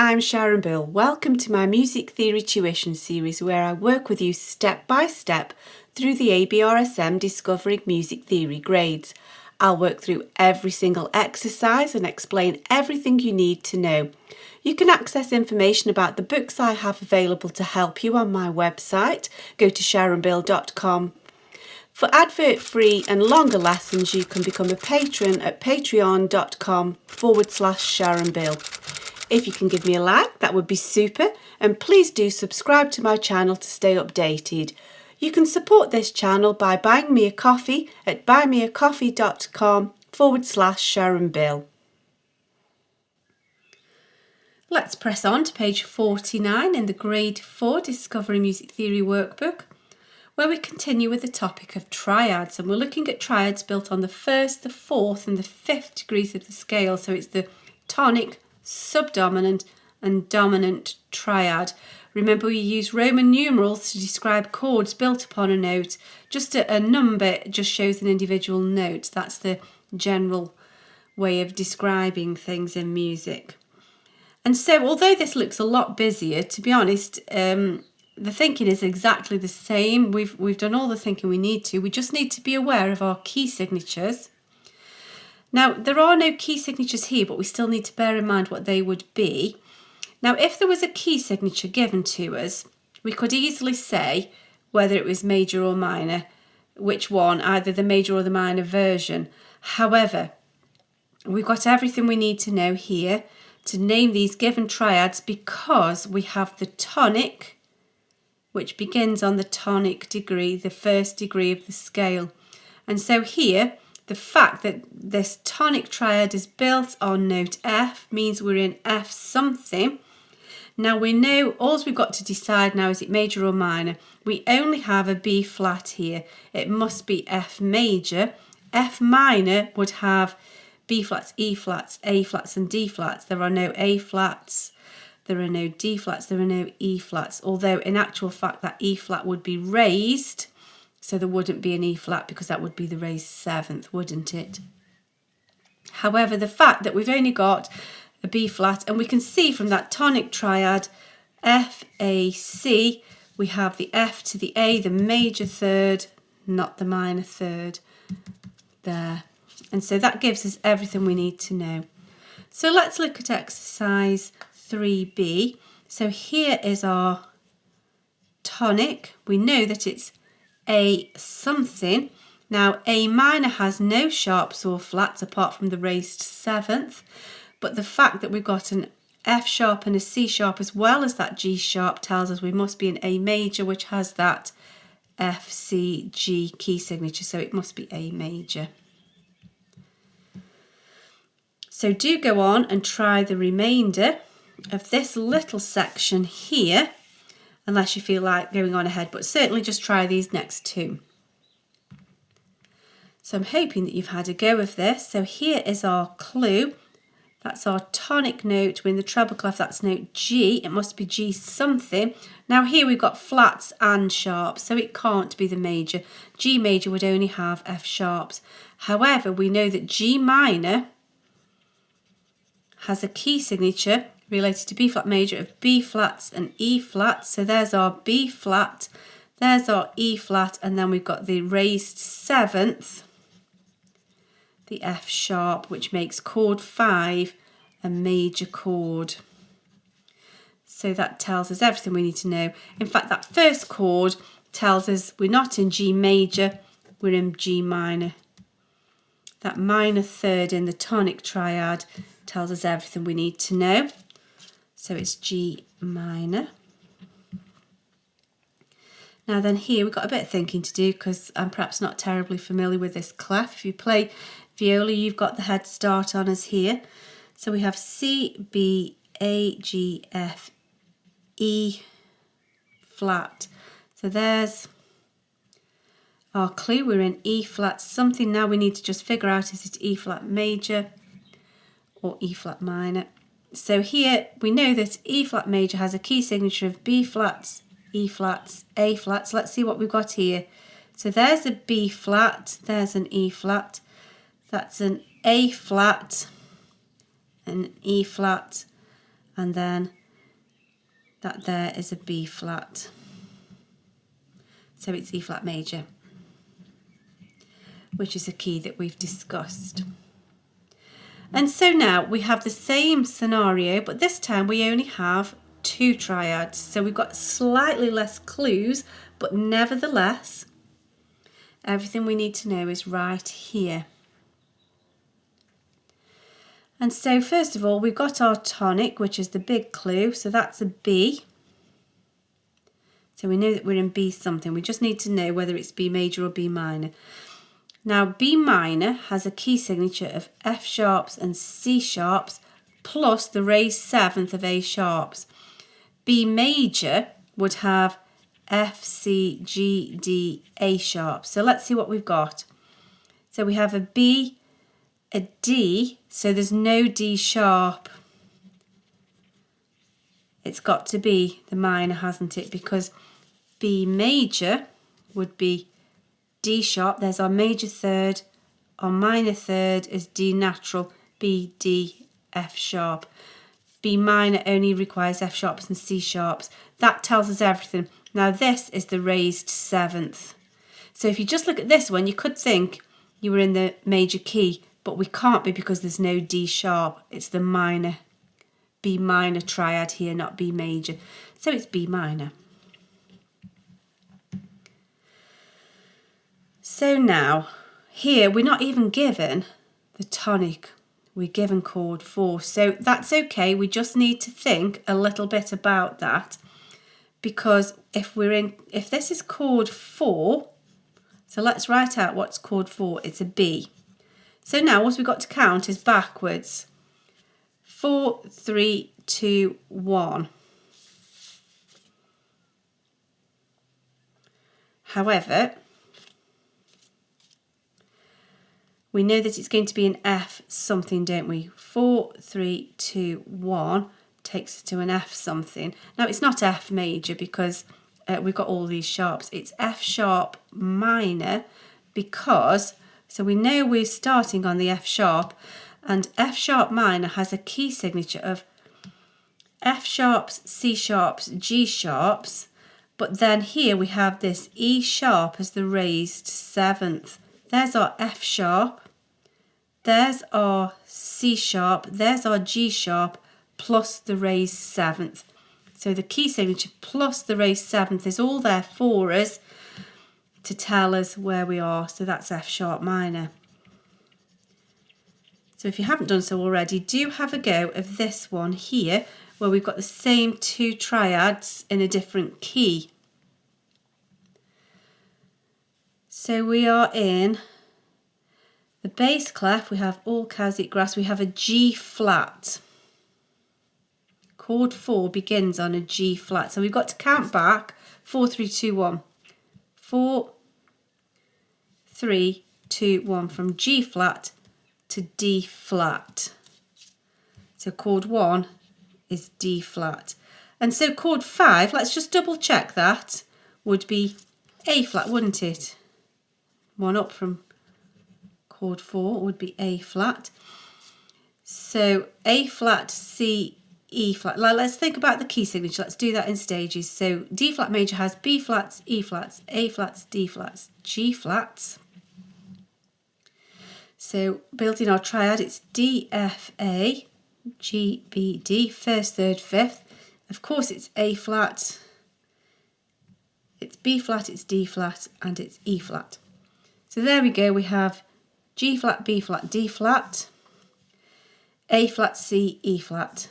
I'm Sharon Bill. Welcome to my Music Theory Tuition series where I work with you step by step through the ABRSM Discovering Music Theory grades. I'll work through every single exercise and explain everything you need to know. You can access information about the books I have available to help you on my website. Go to sharonbill.com. For advert-free and longer lessons, you can become a patron at patreon.com/SharonBill. If you can give me a like, that would be super, and please do subscribe to my channel to stay updated. You can support this channel by buying me a coffee at buymeacoffee.com/SharonBill. Let's press on to page 49 in the Grade 4 Discovering Music Theory workbook, where we continue with the topic of triads, and we're looking at triads built on the first, the fourth and the fifth degrees of the scale. So it's the tonic, subdominant and dominant triad. Remember, we use Roman numerals to describe chords built upon a note. Just a number just shows an individual note. That's the general way of describing things in music. And so although this looks a lot busier, to be honest, the thinking is exactly the same. We've done all the thinking we need to. We just need to be aware of our key signatures. Now, there are no key signatures here, but we still need to bear in mind what they would be. Now, if there was a key signature given to us, we could easily say whether it was major or minor, which one, either the major or the minor version. However, we've got everything we need to know here to name these given triads because we have the tonic, which begins on the tonic degree, the first degree of the scale. And so here, the fact that this tonic triad is built on note F means we're in F something. Now we know all we've got to decide now is it major or minor. We only have a B flat here. It must be F major. F minor would have B flats, E flats, A flats and D flats. There are no A flats, there are no D flats, there are no E flats. Although in actual fact that E flat would be raised. So there wouldn't be an E flat because that would be the raised seventh, wouldn't it? However, the fact that we've only got a B flat, and we can see from that tonic triad, F, A, C, we have the F to the A, the major third, not the minor third, there. And so that gives us everything we need to know. So let's look at exercise 3B. So here is our tonic. We know that it's A something. Now A minor has no sharps or flats apart from the raised seventh, but the fact that we've got an F sharp and a C sharp as well as that G sharp tells us we must be an A major, which has that F, C, G key signature, so it must be A major. So do go on and try the remainder of this little section here, unless you feel like going on ahead, but certainly just try these next two. So I'm hoping that you've had a go of this. So here is our clue. That's our tonic note. We're in the treble clef, that's note G. It must be G something. Now here we've got flats and sharps, so it can't be the major. G major would only have F sharps. However, we know that G minor has a key signature related to B flat major of B flats and E flats. So there's our B flat, there's our E flat, and then we've got the raised seventh, the F sharp, which makes chord 5 a major chord. So that tells us everything we need to know. In fact, that first chord tells us we're not in G major, we're in G minor. That minor third in the tonic triad tells us everything we need to know. So it's G minor. Now then here we've got a bit of thinking to do because I'm perhaps not terribly familiar with this clef. If you play viola, you've got the head start on us here. So we have C, B, A, G, F, E flat. So there's our clue. We're in E flat something. Now we need to just figure out is it E flat major or E flat minor. So here we know that E flat major has a key signature of B flats, E flats, A flats. Let's see what we've got here. So there's a B flat, there's an E flat, that's an A flat, an E flat, and then that there is a B flat. So it's E flat major, which is a key that we've discussed. And so now we have the same scenario, but this time we only have 2 triads. So we've got slightly less clues, but nevertheless, everything we need to know is right here. And so first of all, we've got our tonic, which is the big clue. So that's a B. So we know that we're in B something. We just need to know whether it's B major or B minor. Now, B minor has a key signature of F sharps and C sharps plus the raised 7th of A sharps. B major would have F, C, G, D, A sharps. So let's see what we've got. So we have a B, a D, so there's no D sharp. It's got to be the minor, hasn't it? Because B major would be D sharp, there's our major third, our minor third is D natural, B, D, F sharp. B minor only requires F sharps and C sharps. That tells us everything. Now this is the raised 7th. So if you just look at this one, you could think you were in the major key, but we can't be because there's no D sharp. It's the minor, B minor triad here, not B major. So it's B minor. So now, here we're not even given the tonic, we're given chord 4. So that's okay, we just need to think a little bit about that, because if this is chord 4, so let's write out what's chord 4, it's a B. So now what we've got to count is backwards. 4, 3, 2, 1. However, we know that it's going to be an F something, don't we? 4, 3, 2, 1 takes us to an F something. Now it's not F major because we've got all these sharps. It's F sharp minor because, so we know we're starting on the F sharp, and F sharp minor has a key signature of F sharps, C sharps, G sharps, but then here we have this E sharp as the raised 7th. There's our F sharp, there's our C sharp, there's our G sharp, plus the raised 7th. So the key signature plus the raised 7th is all there for us to tell us where we are. So that's F sharp minor. So if you haven't done so already, do have a go of this one here, where we've got the same 2 triads in a different key. So we are in the bass clef, we have all cows eat grass, we have a G flat. Chord 4 begins on a G flat. So we've got to count back 4, 3, 2, 1. 4, 3, 2, 1 from G flat to D flat. So chord 1 is D flat. And so chord 5, let's just double check that, would be A flat, wouldn't it? One up from chord 4 would be A flat. So A flat, C, E flat. Let's think about the key signature. Let's do that in stages. So D flat major has B flats, E flats, A flats, D flats, G flats. So built in our triad, it's D, F, A, G, B, D, first, third, fifth. Of course it's A flat, it's B flat, it's D flat, and it's E flat. So there we go, we have G flat, B flat, D flat, A flat, C, E flat.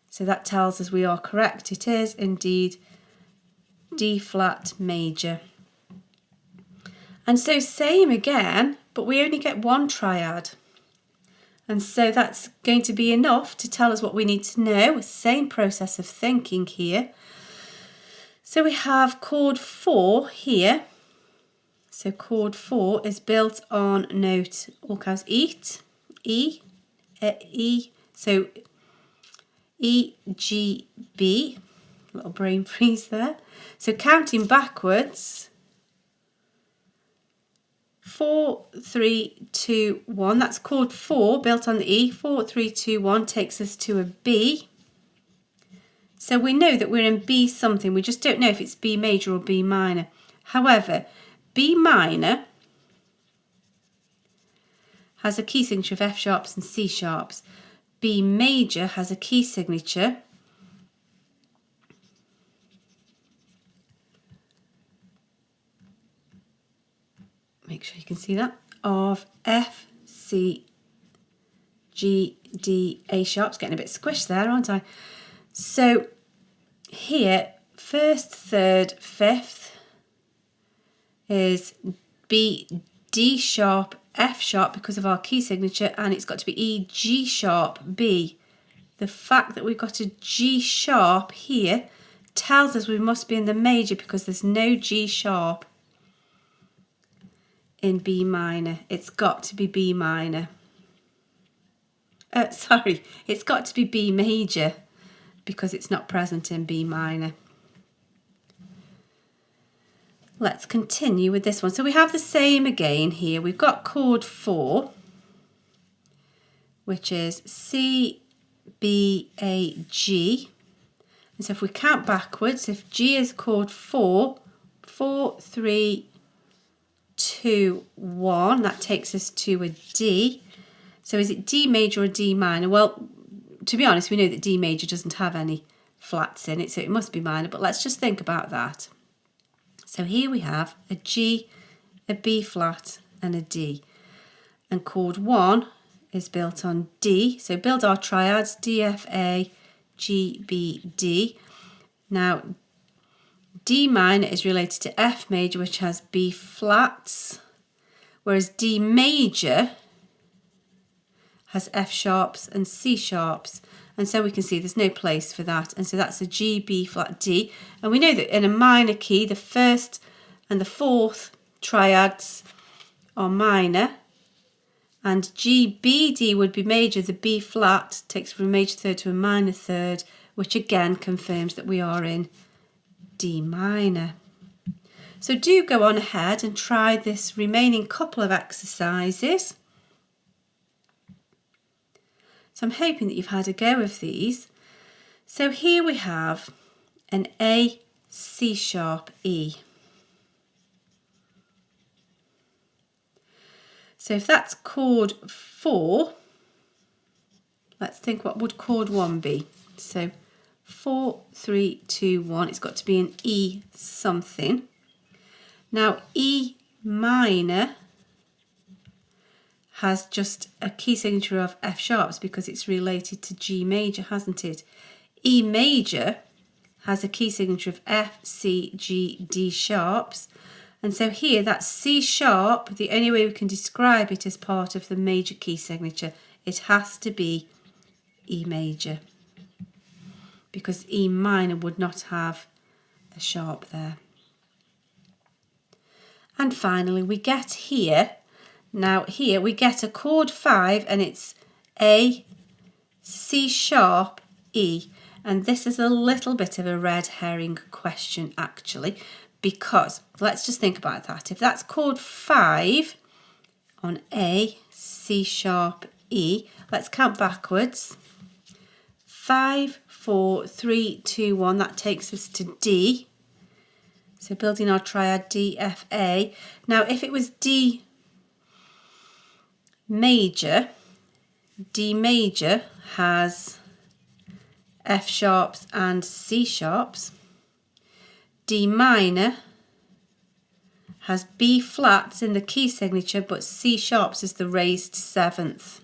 So that tells us we are correct. It is indeed D flat major. And so same again, but we only get one triad. And so that's going to be enough to tell us what we need to know. Same process of thinking here. So we have chord 4 here. So chord 4 is built on note all cows eat, E, E. So E, G, B, little brain freeze there. So counting backwards, 4, 3, 2, 1, that's chord 4 built on the E. 4, 3, 2, 1 takes us to a B. So we know that we're in B something, we just don't know if it's B major or B minor. However, B minor has a key signature of F sharps and C sharps. B major has a key signature make sure you can see that, of F, C, G, D, A sharps. Getting a bit squished there, aren't I? So here, first, third, fifth is B, D sharp, F sharp because of our key signature, and it's got to be E, G sharp, B. The fact that we've got a G sharp here tells us we must be in the major because there's no G sharp in B minor. It's got to be B minor. It's got to be B major because it's not present in B minor. Let's continue with this one. So we have the same again here. We've got chord 4, which is C, B, A, G. And so if we count backwards, if G is chord 4, 4, 3, 2, 1, that takes us to a D. So is it D major or D minor? Well, to be honest, we know that D major doesn't have any flats in it, so it must be minor, but let's just think about that. So here we have a G, a B flat and a D. And chord 1 is built on D. So build our triads, D, F, A, G, B, D. Now, D minor is related to F major, which has B flats, whereas D major has F sharps and C sharps. And so we can see there's no place for that. And so that's a G, B flat, D. And we know that in a minor key, the first and the fourth triads are minor. And G, B, D would be major. The B flat takes from a major third to a minor third, which again confirms that we are in D minor. So do go on ahead and try this remaining couple of exercises. So I'm hoping that you've had a go of these. So here we have an A, C sharp, E. So if that's chord 4, let's think what would chord 1 be. So 4, 3, 2, 1, it's got to be an E something. Now E minor has just a key signature of F sharps because it's related to G major, hasn't it? E major has a key signature of F, C, G, D sharps. And so here that's C sharp. The only way we can describe it as part of the major key signature, it has to be E major, because E minor would not have a sharp there. And finally we get here. Now here we get a chord 5 and it's A, C sharp, E. And this is a little bit of a red herring question actually, because let's just think about that. If that's chord 5 on A, C sharp, E, let's count backwards. 5, 4, 3, 2, 1, that takes us to D. So building our triad D, F, A. Now if it was D major has F sharps and C sharps. D minor has B flats in the key signature, but C sharps is the raised 7th.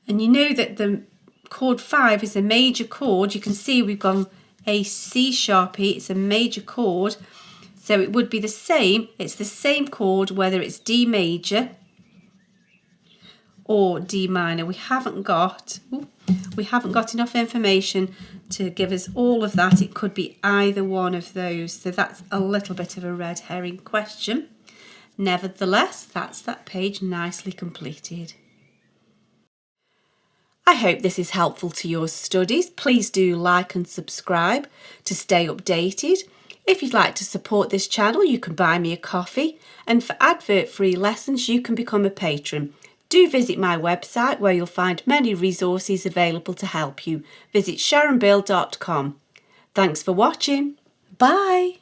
And you know that the chord 5 is a major chord. You can see we've gone a C sharp E, it's a major chord. So it would be the same, it's the same chord whether it's D major or D minor. We haven't got enough information to give us all of that. It could be either one of those. So that's a little bit of a red herring question. Nevertheless, that's that page nicely completed. I hope this is helpful to your studies. Please do like and subscribe to stay updated. If you'd like to support this channel, you can buy me a coffee, and for advert-free lessons, you can become a patron. Do visit my website where you'll find many resources available to help you. Visit sharonbill.com. Thanks for watching. Bye.